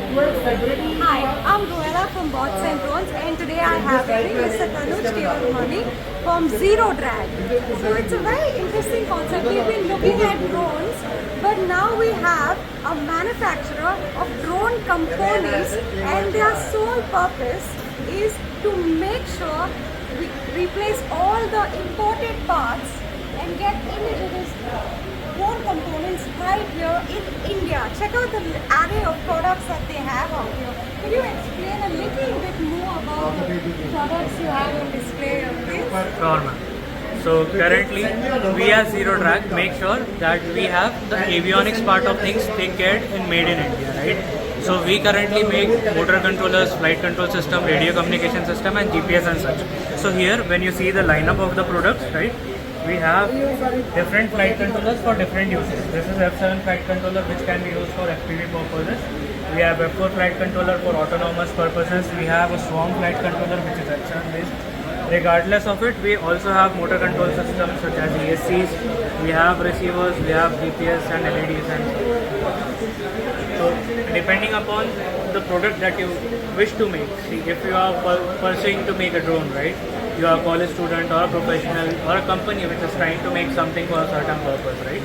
Hi, I'm Goela from Bots and Drones, and today I have with me Mr. Tanuj Tiormani from Zero Drag. So it's a very interesting concept. We've been looking at drones, but now we have a manufacturer of drone components, and their sole purpose is to make sure we replace all the imported parts and get indigenous drone components right here in India. Check out the array of products that they have out here. Could you explain a little bit more about the products you have on display here, please? Sure, ma'am. So currently, we as Zero Drag make sure that we have the avionics part of things taken care and made in India, right? So we currently make motor controllers, flight control system, radio communication system, and GPS and such. So here, when you see the lineup of the products, right, we have different flight controllers for different uses. This is F7 flight controller, which can be used for FPV purposes. We have F4 flight controller for autonomous purposes. We have a Swarm flight controller, which is F7 based. Regardless of it, we also have motor control systems such as ESCs. We have receivers, we have GPS and LEDs, and so depending upon the product that you wish to make. See, if you are pursuing to make a drone, right? You are a college student or a professional or a company which is trying to make something for a certain purpose, right?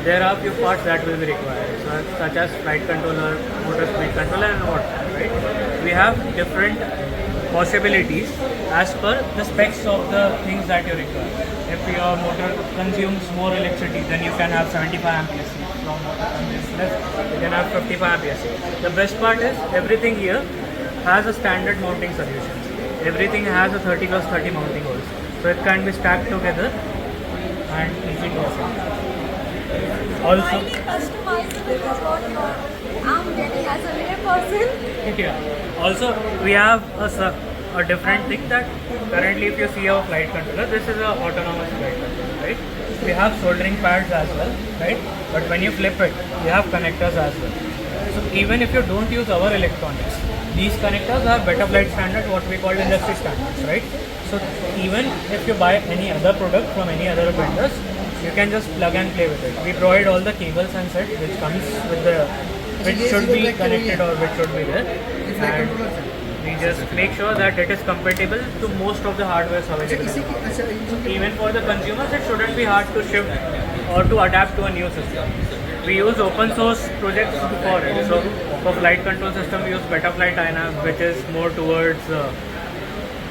There are few parts that will be required, such as flight controller, motor speed controller, and whatnot, right? We have different possibilities as per the specs of the things that you require. If your motor consumes more electricity, then you can have 75 amperes. From motor consumes less, you can have 55 amperes. The best part is everything here has a standard mounting solution. Everything has a 30 plus 30 mounting holes. So it can be stacked together and easy to assemble. Also, Highly customizable is what I'm getting as a layperson. yeah. Also, we have a different thing that currently if you see our flight controller, this is an autonomous flight controller, right? We have soldering pads as well, right? But when you flip it, you have connectors as well. So even if you don't use our electronics, these connectors are Betaflight standard, what we call industry standards, right? So even if you buy any other product from any other vendors, you can just plug and play with it. We provide all the cables and set which comes with the, which should be connected or which should be there. And we just make sure that it is compatible to most of the hardware available. So even for the consumers, it shouldn't be hard to shift or to adapt to a new system. We use open source projects for it. So for flight control system, we use Betaflight Dynamic, which is more towards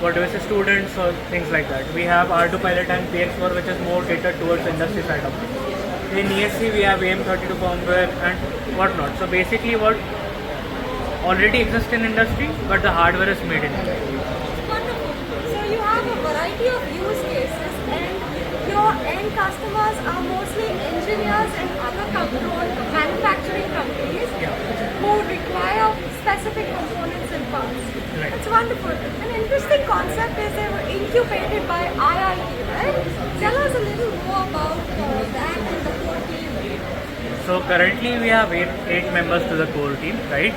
what do we say, students or things like that. We have R2 Pilot and PX4, which is more catered towards industry side of it. In ESC, we have AM32 firmware and whatnot. So basically, what already exists in industry, but the hardware is made in India. Wonderful. So you have a variety of use cases, and your end customers are mostly engineers and other manufacturing companies who require specific components and parts. Right. It's wonderful. An interesting concept is they were incubated by IIT, right? Tell us a little more about that and the core team. So currently we have eight members to the core team, right?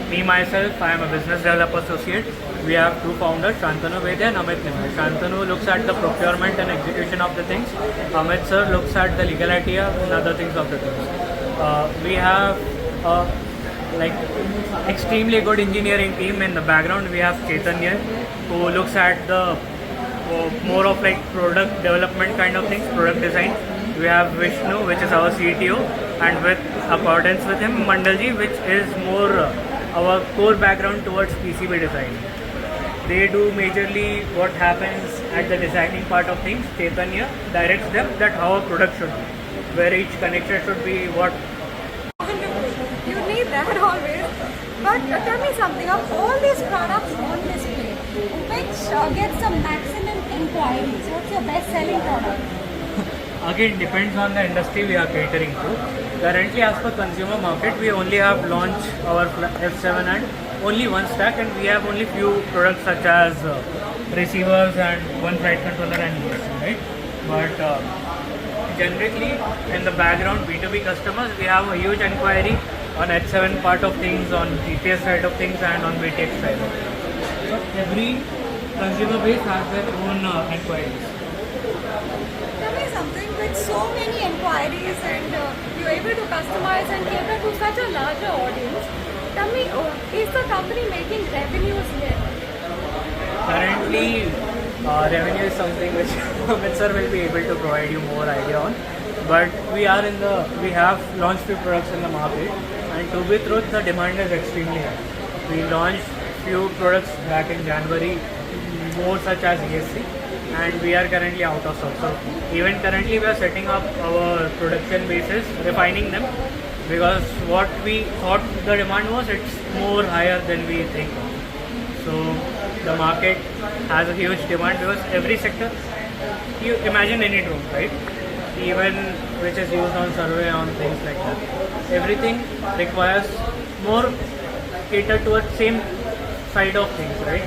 Me myself, I am a business developer associate. We have two founders, Shantanu Vedya and Amit Nimai. Shantanu looks at the procurement and execution of the things. Amit sir looks at the legality and other things of the things. We have like extremely good engineering team in the background. We have Chaitanya, who looks at the more of like product development kind of things, product design. We have Vishnu, which is our CTO, and with accordance with him, Mandalji, which is more our core background towards PCB design. They do majorly what happens at the designing part of things. Chaitanya directs them that how a product should be, where each connection should be what. You need that always. But tell me something, of all these products on display, which gets the maximum inquiries? What's your best selling product? Again, depends on the industry we are catering to. Currently, as per consumer market, we only have launched our F7 and only one stack, and we have only few products such as receivers and one flight controller and ESC, right? But generally, in the background, B2B customers, we have a huge inquiry on H7 part of things, on GPS side of things, and on VTX side of things. So every consumer base has their own inquiries. Tell me something, with so many inquiries and you're able to customize and cater to such a larger audience. Tell me, is the company making revenues yet? Currently, revenue is something which Amit sir will be able to provide you more idea on. But we have launched few products in the market, and to be truth, the demand is extremely high. We launched few products back in January, more such as ESC, and we are currently out of stock. So even currently, we are setting up our production bases, refining them, because what we thought the demand was, it's more higher than we think. So the market has a huge demand because every sector, you imagine any drone, right? Even which is used on survey, on things like that. Everything requires more catered towards same side of things, right?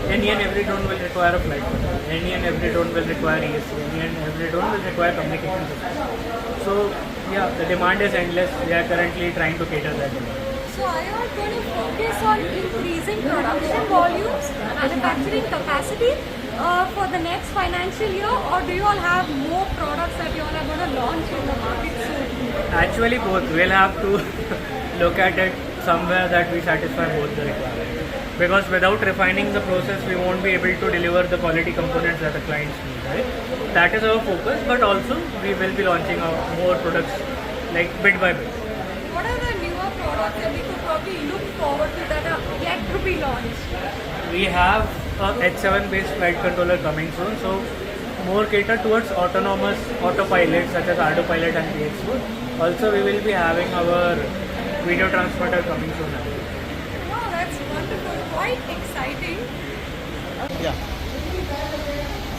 Any and every drone will require a flight control. Any and every drone will require ESC. Any and every drone will require communication system. So yeah, the demand is endless. We are currently trying to cater that demand. So are you all going to focus on increasing production volumes, manufacturing capacity for the next financial year, or do you all have more products that you all are going to launch in the market soon? Actually, both. We'll have to look at it somewhere that we satisfy both the requirements. Because without refining the process, we won't be able to deliver the quality components that the clients need, right? That is our focus, but also we will be launching more products like bit by bit. What are the newer products that we could probably look forward to that are yet to be launched? We have a H7 based flight controller coming soon, so more catered towards autonomous autopilot such as Autopilot and PX4. Also, we will be having our video transmitter coming soon. Wow, that's wonderful. Quite exciting.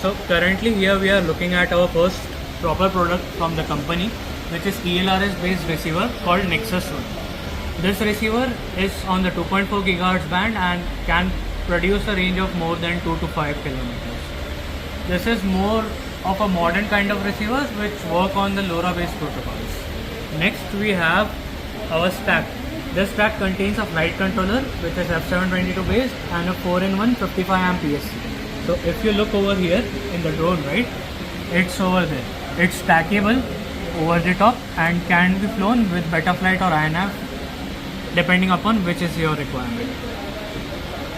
So currently here we are looking at our first proper product from the company, which is ELRS based receiver called Nexus 1. This receiver is on the 2.4 GHz band and can produce a range of more than 2 to 5 kilometers. This is more of a modern kind of receivers which work on the LoRa based protocols. Next we have our stack. This stack contains a flight controller which is F722 based and a 4-in-1 55 amp PSC. So if you look over here in the drone, right, it's over there. It's stackable over the top and can be flown with Betaflight or INAV depending upon which is your requirement.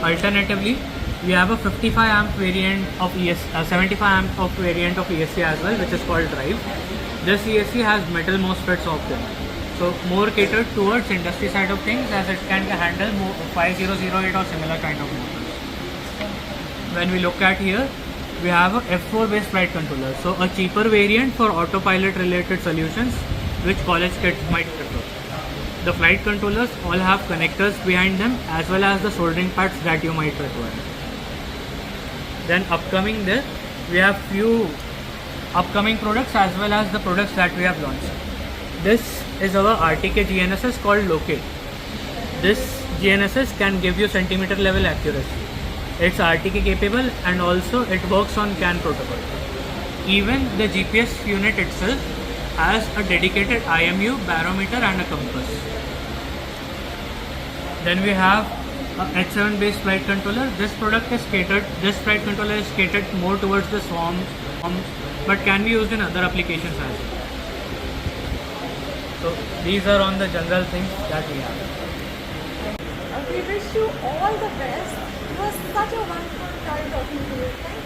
Alternatively, we have a 55 amp variant of 75 amp of variant of ESC as well, which is called Drive. This ESC has metal MOSFETs option, so more catered towards industry side of things, as it can handle 5008 or similar kind of motors. When we look at here, we have a F4 based flight controller, so a cheaper variant for autopilot related solutions which college kids might prefer. The flight controllers all have connectors behind them as well as the soldering pads that you might require. Then upcoming there, we have few upcoming products as well as the products that we have launched. This is our RTK GNSS called Locate. This GNSS can give you centimeter level accuracy. It's RTK capable and also it works on CAN protocol. Even the GPS unit itself has a dedicated IMU, barometer and a compass. Then we have a H7 based flight controller. This flight controller is catered more towards the swarm, but can be used in other applications as well. So these are on the general things that we have. We wish you all the best. It was such a wonderful time talking to you. Thank